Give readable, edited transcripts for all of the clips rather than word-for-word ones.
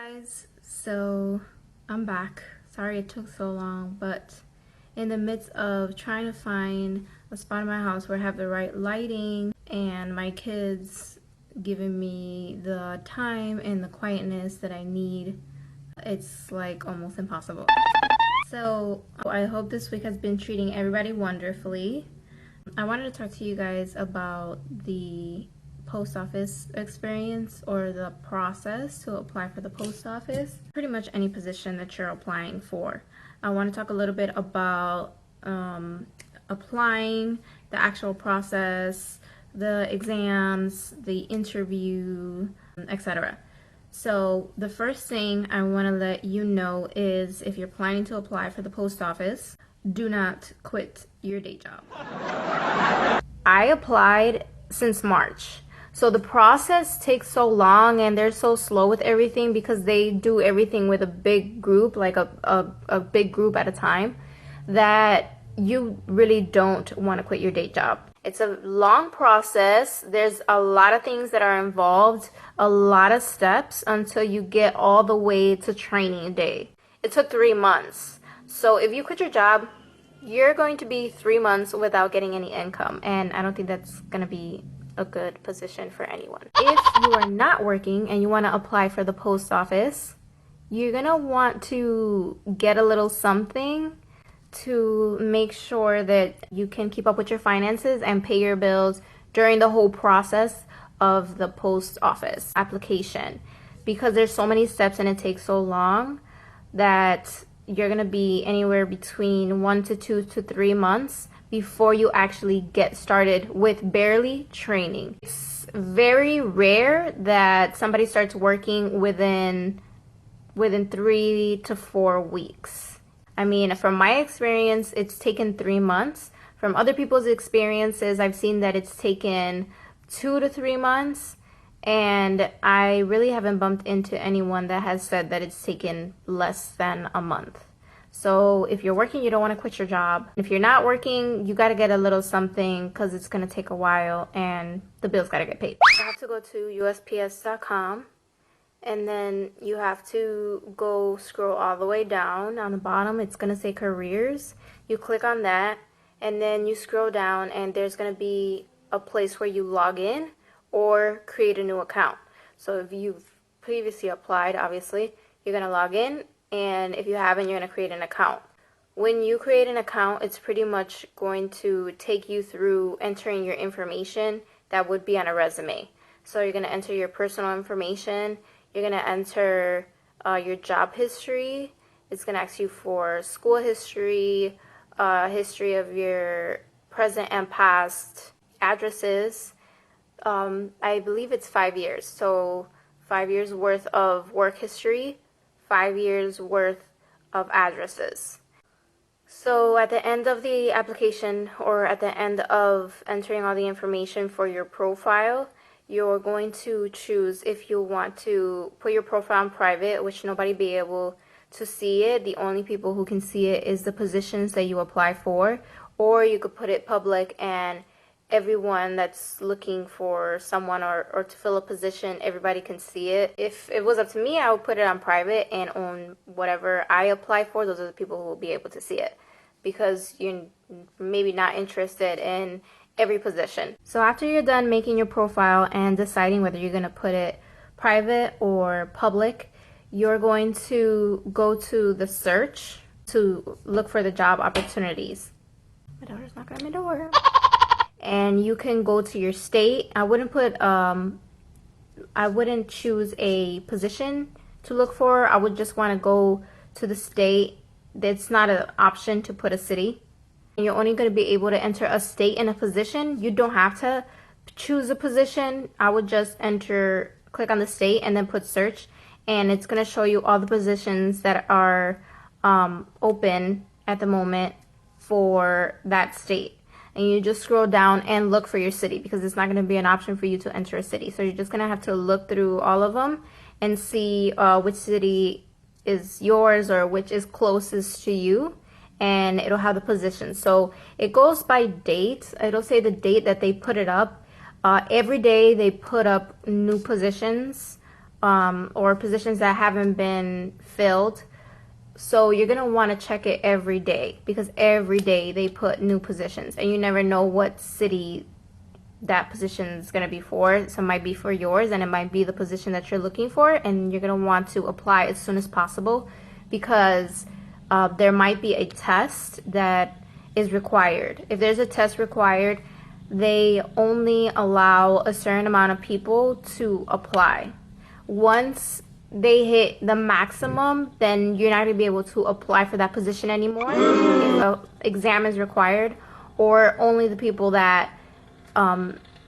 Guys, so I'm back. Sorry it took so long, but in the midst of trying to find a spot in my house where I have the right lighting and my kids giving me the time and the quietness that I need, it's like almost impossible. So I hope this week has been treating everybody wonderfully. I wanted to talk to you guys about the post office experience or the process to apply for the post office. Pretty much any position that you're applying for. I want to talk a little bit about applying, the actual process, the exams, the interview, etc. So the first thing I want to let you know is if you're planning to apply for the post office, do not quit your day job. I applied since March. So the process takes so long and they're so slow with everything because they do everything with a big group, like a big group at a time, that you really don't want to quit your day job. It's a long process. There's a lot of things that are involved, a lot of steps until you get all the way to training day. It took 3 months. So if you quit your job, you're going to be 3 months without getting any income. And I don't think that's going to be a good position for anyone. If you are not working and you want to apply for the post office, you're going to want to get a little something to make sure that you can keep up with your finances and pay your bills during the whole process of the post office application, because there's so many steps and it takes so long that you're going to be anywhere between 1 to 2 to 3 months before you actually get started with barely training. It's very rare that somebody starts working within 3 to 4 weeks. I mean, from my experience, it's taken 3 months. From other people's experiences, I've seen that it's taken 2 to 3 months. And I really haven't bumped into anyone that has said that it's taken less than a month. So if you're working, you don't want to quit your job. If you're not working, you got to get a little something because it's going to take a while and the bills got to get paid. You have to go to usps.com and then you have to go scroll all the way down. On the bottom, it's going to say careers. You click on that and then you scroll down and there's going to be a place where you log in or create a new account. So if you've previously applied, obviously, you're going to log in. And if you haven't, you're going to create an account. When you create an account, it's pretty much going to take you through entering your information that would be on a resume. So you're going to enter your personal information. You're going to enter your job history. It's going to ask you for school history, history of your present and past addresses. I believe it's 5 years. So 5 years worth of work history, 5 years worth of addresses. So at the end of the application or at the end of entering all the information for your profile, you're going to choose if you want to put your profile on private, which nobody be able to see it. The only people who can see it is the positions that you apply for, or you could put it public and everyone that's looking for someone or to fill a position, everybody can see it. If it was up to me, I would put it on private and on whatever I apply for, those are the people who will be able to see it because you're maybe not interested in every position. So after you're done making your profile and deciding whether you're going to put it private or public, you're going to go to the search to look for the job opportunities. My daughter's knocking on my door. And you can go to your state. I wouldn't choose a position to look for. I would just want to go to the state. It's not an option to put a city. And you're only going to be able to enter a state and a position. You don't have to choose a position. I would just click on the state and then put search. And it's going to show you all the positions that are open at the moment for that state. And you just scroll down and look for your city because it's not going to be an option for you to enter a city. So you're just going to have to look through all of them and see which city is yours or which is closest to you, and it'll have the position. So it goes by date. It'll say the date that they put it up. Every day they put up new positions or positions that haven't been filled. So you're going to want to check it every day, because every day they put new positions and you never know what city that position is going to be for. So it might be for yours and it might be the position that you're looking for, and you're going to want to apply as soon as possible, because there might be a test that is required. If there's a test required, they only allow a certain amount of people to apply. Once they hit the maximum, then you're not going to be able to apply for that position anymore if an exam is required, or only the people that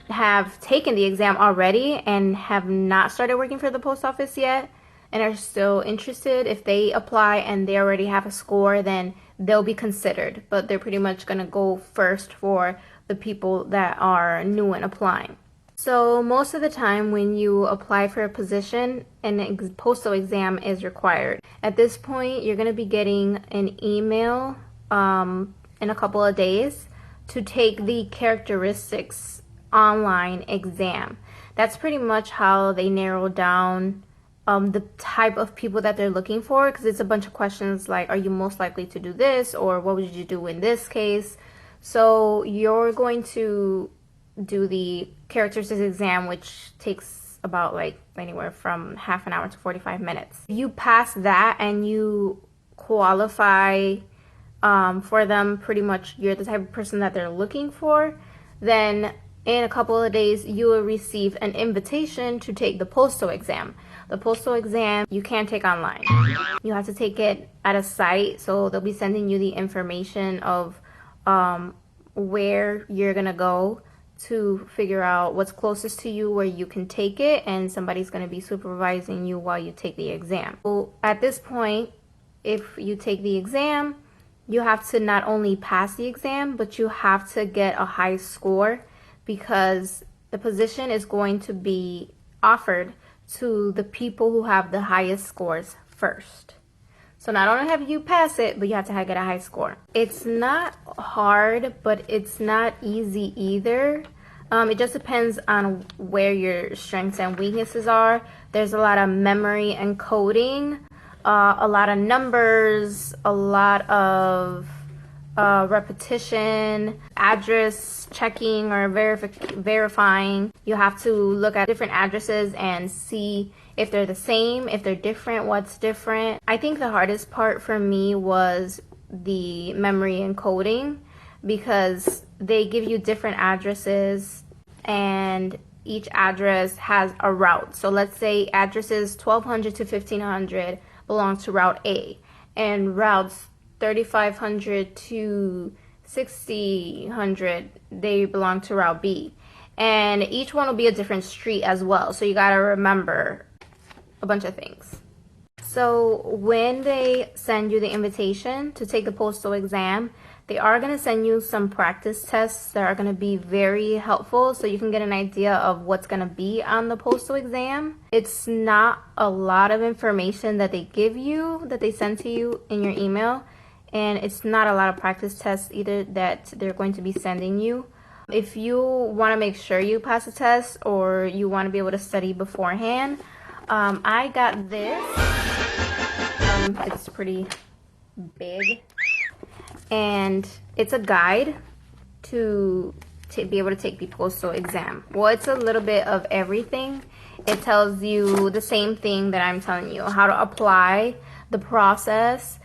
have taken the exam already and have not started working for the post office yet and are still interested. If they apply and they already have a score, then they'll be considered, but they're pretty much going to go first for the people that are new and applying. So most of the time when you apply for a position, an postal exam is required. At this point, you're going to be getting an email in a couple of days to take the characteristics online exam. That's pretty much how they narrow down the type of people that they're looking for, because it's a bunch of questions like, are you most likely to do this, or what would you do in this case? So you're going to do the characteristics exam, which takes about like anywhere from half an hour to 45 minutes. If you pass that and you qualify for them, pretty much you're the type of person that they're looking for, then in a couple of days you will receive an invitation to take the postal exam. The postal exam you can't take online. You have to take it at a site, so they'll be sending you the information of where you're gonna go to figure out what's closest to you where you can take it, and somebody's going to be supervising you while you take the exam. So at this point, if you take the exam, you have to not only pass the exam, but you have to get a high score, because the position is going to be offered to the people who have the highest scores first. So not only have you pass it, but you have to get a high score. It's not hard, but it's not easy either. It just depends on where your strengths and weaknesses are. There's a lot of memory and coding, a lot of numbers, a lot of repetition, address checking or verifying. You have to look at different addresses and see if they're the same, if they're different, what's different. I think the hardest part for me was the memory and coding, because they give you different addresses and each address has a route. So let's say addresses 1200 to 1500 belong to route A, and routes 3500 to 6000 they belong to route B, and each one will be a different street as well, so you got to remember a bunch of things. So when they send you the invitation to take the postal exam, they are going to send you some practice tests that are going to be very helpful, so you can get an idea of what's going to be on the postal exam. It's not a lot of information that they give you, that they send to you in your email, and it's not a lot of practice tests either that they're going to be sending you. If you want to make sure you pass a test, or you want to be able to study beforehand, I got this. It's pretty big, and it's a guide to be able to take the postal exam. Well, it's a little bit of everything. It tells you the same thing that I'm telling you, how to apply, the process,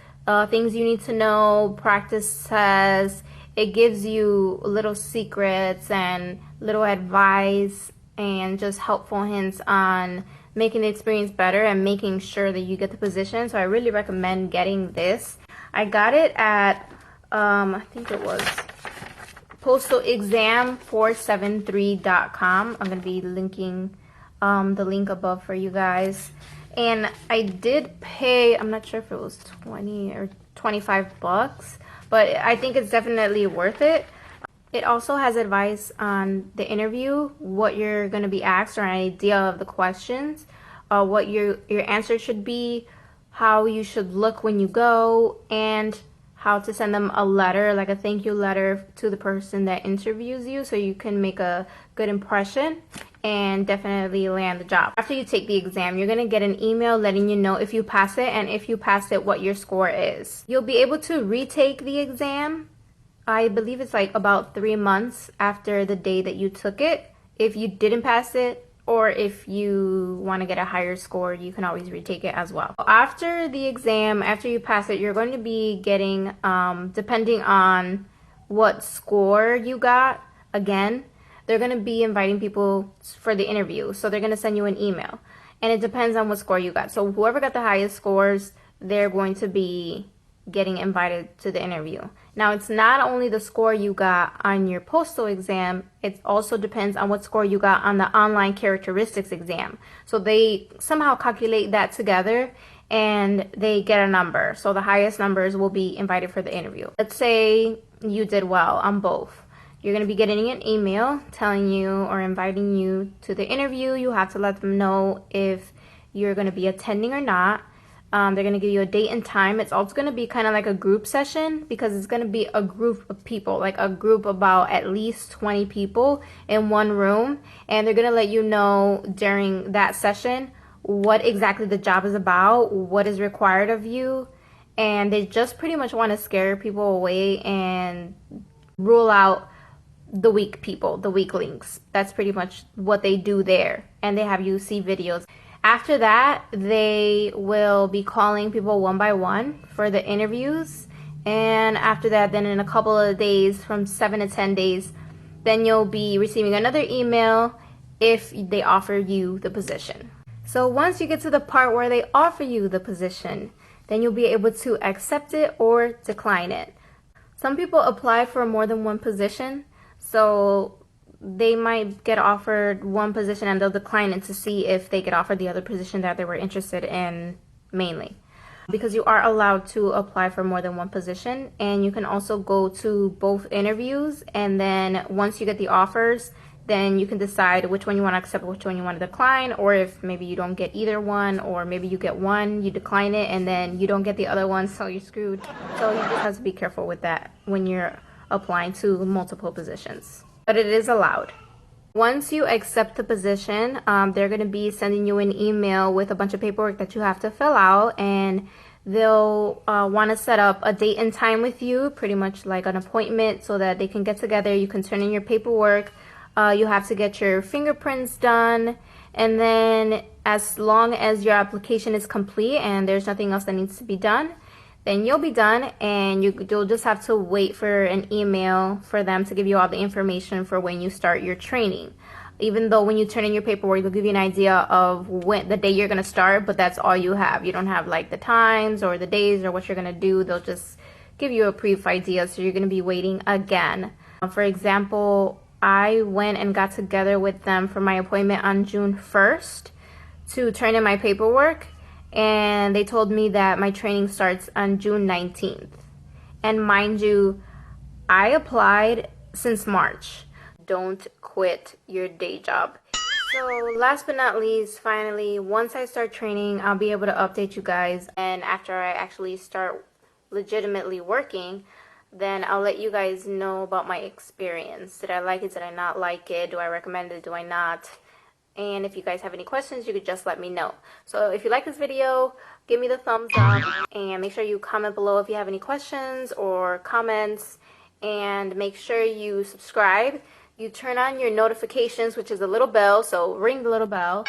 things you need to know, practice tests. It gives you little secrets and little advice and just helpful hints on making the experience better and making sure that you get the position. So I really recommend getting this. I got it at I think it was postalexam473.com. I'm going to be linking the link above for you guys. And I did pay, I'm not sure if it was 20 or 25 bucks, but I think it's definitely worth it. It also has advice on the interview, what you're going to be asked, or an idea of the questions, what your answer should be, how you should look when you go, and how to send them a letter, like a thank you letter to the person that interviews you, so you can make a good impression. and definitely land the job. After you take the exam, you're gonna get an email letting you know if you pass it, and if you pass it, what your score is. You'll be able to retake the exam. I believe it's like about 3 months after the day that you took it. If you didn't pass it, or if you want to get a higher score, you can always retake it as well. After the exam, after you pass it, you're going to be getting, depending on what score you got, again, they're going to be inviting people for the interview. So they're going to send you an email. And it depends on what score you got. So whoever got the highest scores, they're going to be getting invited to the interview. Now, it's not only the score you got on your postal exam, it also depends on what score you got on the online characteristics exam. So they somehow calculate that together and they get a number. So the highest numbers will be invited for the interview. Let's say you did well on both. You're going to be getting an email telling you or inviting you to the interview. You have to let them know if you're going to be attending or not. They're going to give you a date and time. It's also going to be kind of like a group session, because it's going to be a group of people, like a group about at least 20 people in one room. And they're going to let you know during that session what exactly the job is about, what is required of you. And they just pretty much want to scare people away and rule out the weak people, the weaklings. That's pretty much what they do there. And they have you see videos. After that, they will be calling people one by one for the interviews. And after that, then in a couple of days, from 7 to 10 days, then you'll be receiving another email if they offer you the position. So once you get to the part where they offer you the position, then you'll be able to accept it or decline it. Some people apply for more than one position, so they might get offered one position and they'll decline it to see if they get offered the other position that they were interested in mainly. Because you are allowed to apply for more than one position, and you can also go to both interviews, and then once you get the offers, then you can decide which one you want to accept, which one you want to decline, or if maybe you don't get either one, or maybe you get one, you decline it, and then you don't get the other one, so you're screwed. So you just have to be careful with that when you're applying to multiple positions. But it is allowed. Once you accept the position, they're going to be sending you an email with a bunch of paperwork that you have to fill out, and they'll want to set up a date and time with you, pretty much like an appointment, so that they can get together. You can turn in your paperwork. You have to get your fingerprints done, and then as long as your application is complete and there's nothing else that needs to be done, then you'll be done, and you'll just have to wait for an email for them to give you all the information for when you start your training. Even though when you turn in your paperwork, they'll give you an idea of when the day you're going to start, but that's all you have. You don't have like the times or the days or what you're going to do. They'll just give you a brief idea, so you're going to be waiting again. For example, I went and got together with them for my appointment on June 1st to turn in my paperwork. And they told me that my training starts on June 19th. And mind you, I applied since March. Don't quit your day job. So last but not least, finally, once I start training, I'll be able to update you guys. And after I actually start legitimately working, then I'll let you guys know about my experience. Did I like it? Did I not like it? Do I recommend it? Do I not? And if you guys have any questions, you could just let me know. So if you like this video, give me the thumbs up, and make sure you comment below if you have any questions or comments, and make sure you subscribe. You turn on your notifications, which is a little bell, so ring the little bell,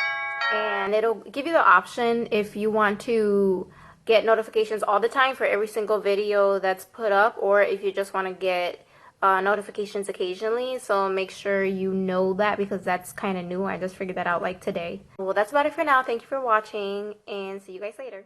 and it'll give you the option if you want to get notifications all the time for every single video that's put up, or if you just want to get notifications occasionally. So make sure you know that, because that's kind of new. I just figured that out like today. Well, that's about it for now. Thank you for watching, and see you guys later.